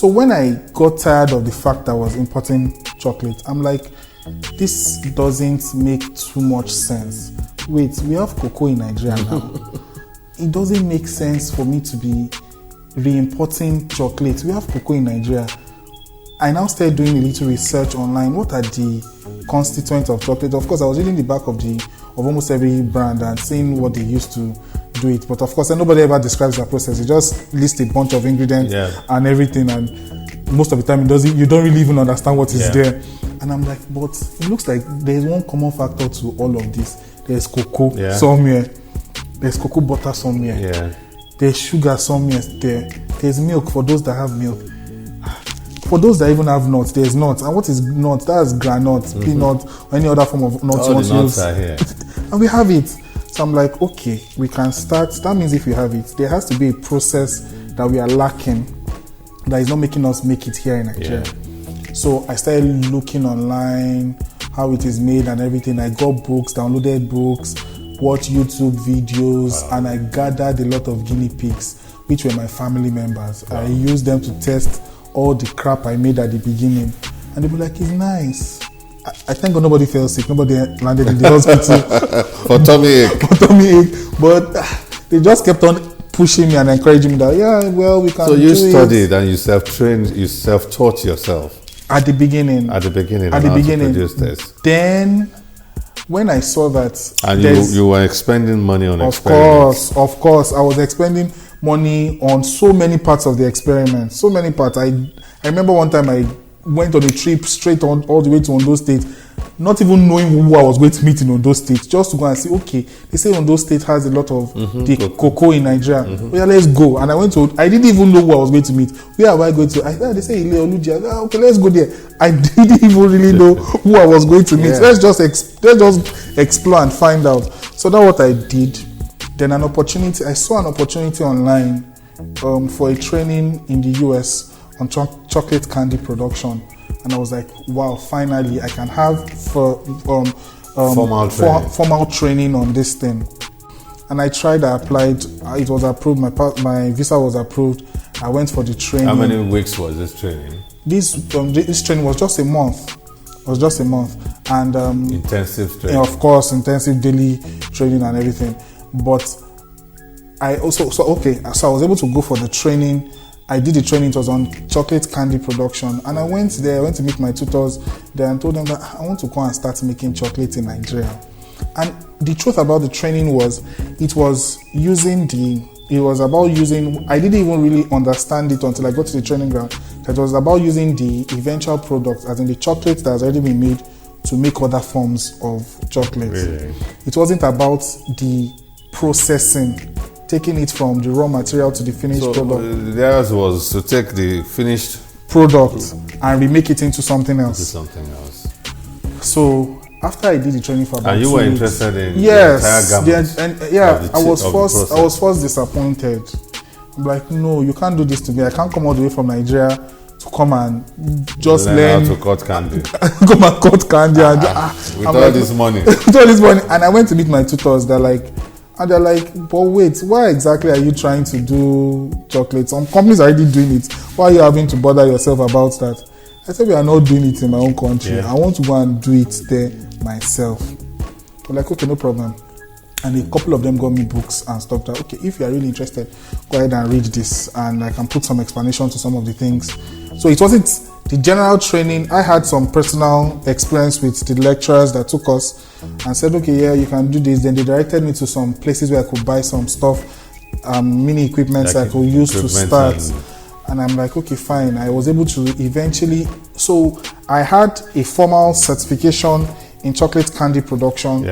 So when I got tired of the fact that I was importing chocolate, I'm like, this doesn't make too much sense. Wait, we have cocoa in Nigeria now. It doesn't make sense for me to be re-importing chocolate. We have cocoa in Nigeria. I now started doing a little research online. What are the constituents of chocolate? Of course, I was reading the back of almost every brand and seeing what they used to do it. But of course, nobody ever describes the process. They just list a bunch of ingredients and everything, and most of the time you don't really even understand what is there. And I'm like, but it looks like there's one common factor to all of this. There's cocoa somewhere. There's cocoa butter somewhere. Yeah. There's sugar somewhere there. There's milk for those that have milk. For those that even have nuts, there's nuts. And what is nuts? That's granules, peanut, or any other form of nuts. All the nuts are here. And we have it. So I'm like, okay, we can start. That means if we have it, there has to be a process that we are lacking that is not making us make it here in Nigeria. Yeah. So I started looking online, how it is made and everything. I got books, downloaded books, watched YouTube videos, and I gathered a lot of guinea pigs, which were my family members. I used them to test all the crap I made at the beginning. And they were like, it's nice. I thank God nobody fell sick. Nobody landed in the hospital. For tummy ache. For tummy ache. But they just kept on pushing me and encouraging me that, we can do it. So you studied and you self-trained, you self-taught yourself? At the beginning. Produce this. Then, when I saw that... And you were expending money on experiments. Of course. I was expending money on so many parts of the experiment. So many parts. I remember one time I went on a trip straight on all the way to Ondo State, not even knowing who I was going to meet in Ondo State, just to go and see, okay, they say Ondo State has a lot of the cocoa in Nigeria. Let's go. And I didn't even know who I was going to meet. Where am I going to? They say Ile Oluji. Okay, let's go there. I didn't even really know who I was going to meet. Let's just explore and find out. So that's what I did. Then I saw an opportunity online for a training in the US on chocolate candy production, and I was like, wow, finally I can have formal training on this thing. And I tried, I applied, it was approved, my visa was approved. I went for the training. How many weeks was this training? This training was just a month. And intensive training. Of course, intensive daily training and everything. But I also so I was able to go for the training. I did the training, it was on chocolate candy production, and I went to meet my tutors there and told them that I want to go and start making chocolate in Nigeria. And the truth about the training was, I didn't even really understand it until I got to the training ground, that it was about using the eventual product, as in the chocolate that has already been made, to make other forms of chocolate. Really? It wasn't about the processing, taking it from the raw material to the finished product. Theirs was to take the finished product and remake it into something else. So after I did the training for about 2 weeks, you were interested in the entire gamut? I was first disappointed. I'm like, no, you can't do this to me. I can't come all the way from Nigeria to come and just learn how to cut candy. Come and cut candy with all this money. With all this money. And I went to meet my tutors. They're like, but wait, why exactly are you trying to do chocolate? Some companies are already doing it. Why are you having to bother yourself about that? I said, we are not doing it in my own country. I want to go and do it there myself. They're like, okay, no problem. And a couple of them got me books and stuff. That, okay, if you are really interested, go ahead and read this, and I can put some explanation to some of the things. So it wasn't the general training. I had some personal experience with the lecturers that took us and said, okay, you can do this. Then they directed me to some places where I could buy some stuff, mini equipment I could use to start. And I'm like, okay, fine. I was able to eventually, so I had a formal certification in chocolate candy production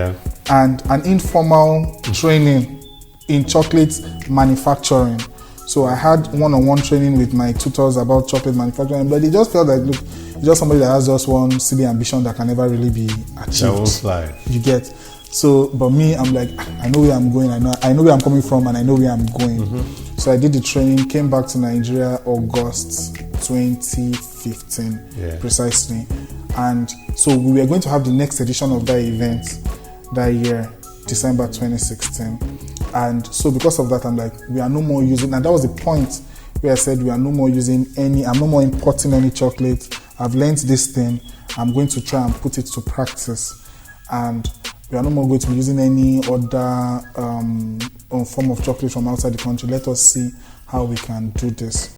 and an informal training in chocolate manufacturing. So I had one-on-one training with my tutors about chocolate manufacturing, but they just felt like, look, you're just somebody that has just one silly ambition that can never really be achieved. That won't fly. You get. So, but me, I'm like, I know where I'm going. I know where I'm coming from, and I know where I'm going. So I did the training, came back to Nigeria August 2015, precisely. And so we were going to have the next edition of that event that year, December 2016. And so because of that, I'm like, we are no more using, and that was the point where I said we are no more using any, I'm no more importing any chocolate. I've learned this thing. I'm going to try and put it to practice. And we are no more going to be using any other form of chocolate from outside the country. Let us see how we can do this.